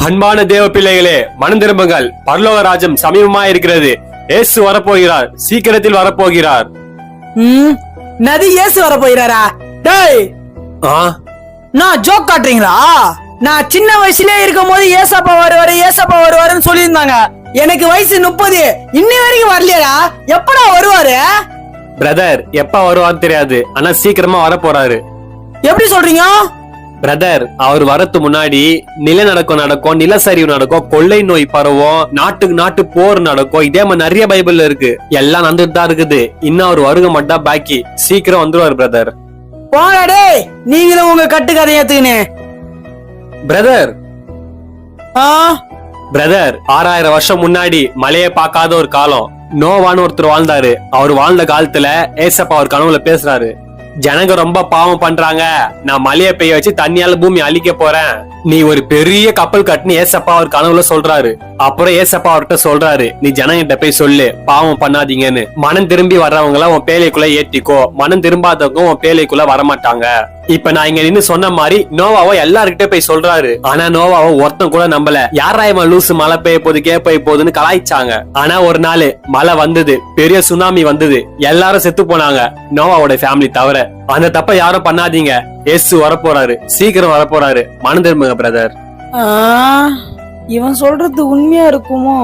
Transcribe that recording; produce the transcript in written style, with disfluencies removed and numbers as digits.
அன்பான தேவ பிள்ளைகளே, மனம் திரும்புங்கள், பரலோக ராஜ்யம் சமீபமா இருக்கிறது. இயேசு வரப்போகிறார், சீக்கிரத்தில் வரப்போகிறார். நதி இயேசு வரப்போகிறாரா? டேய், நான் ஜோக் காட்டுறீங்களா? நான் சின்ன வயசுல இருக்கும் போது ஏசப்பா வருவாருன்னு சொல்லியிருந்தாங்க. எனக்கு வயசு 30, இன்னி வரைக்கும் வரலையா? எப்படா வருவாரு? பிரதர், எப்ப வருவார் தெரியாது, ஆனா சீக்கிரமா வர போறாரு. எப்படி சொல்றீங்க பிரதர்? அவர் வரத்து முன்னாடி நிலநடுக்கம் நடக்கும், நிலச்சரிவு நடக்கும், கொள்ளை நோய் பரவும், நாட்டுக்கு நாட்டு போர் நடக்கும். இதே மாதிரி நிறைய பைபிள்ல இருக்கு. எல்லாம் நடந்துட்டு தான் இருக்குது. இன்னும் அவர் வருகை மட்டும் பாக்கி. சீக்கிரம் வந்துருவாரு பிரதர். போடா, நீங்களும் உங்க கட்டுக்கதை ஏத்துக்கினே. பிரதர் பிரதர் 6000 வருஷம் முன்னாடி மழையை பார்க்காத ஒரு காலம், நோவான்னு ஒருத்தர் வாழ்ந்தாரு. அவர் வாழ்ந்த காலத்துல ஏசப்பா அவர் கனவுல பேசுறாரு. ஜனங்க ரொம்ப பாவம் பண்றாங்க, நான் மழையை பெய்ய வச்சு தண்ணியால பூமி அழிக்க போறேன், நீ ஒரு பெரிய கப்பல் கட்டுன்னு ஏசப்பா அவர் கனவுல சொல்றாரு. அப்புறம் ஏசப்பா அவர்கிட்ட சொல்றாரு, நீ ஜனங்கிட்ட போய் சொல்லு பாவம் பண்ணாதீங்கன்னு. மனம் திரும்பி வர்றவங்கள உன் பேலைக்குள்ள ஏத்திக்கோ, மனம் திரும்பாதவங்க உன் பேலைக்குள்ள வரமாட்டாங்க. இப்ப நான் இங்க நின்னு சொன்ன மாதிரி நோவாவை எல்லார்கிட்ட போய் சொல்றாரு. ஆனா நோவாவை ஒருத்தன் கூட நம்பல. யாராயமா லூசு, மழை பெய்ய போகுது பெய்ய போகுதுன்னு கலாய்ச்சாங்க. ஆனா ஒரு நாள் மழை வந்தது, பெரிய சுனாமி வந்தது, எல்லாரும் செத்து போனாங்க, நோவாவோட ஃபேமிலி தவிர. அந்த தப்ப யாரும் பண்ணாதீங்க, இயேசு வரப்போறாரு, சீக்கிரம் வரப்போறாரு. மனம் திரும்புங்க பிரதர். இவன் சொல்றது உண்மையா இருக்குமோ?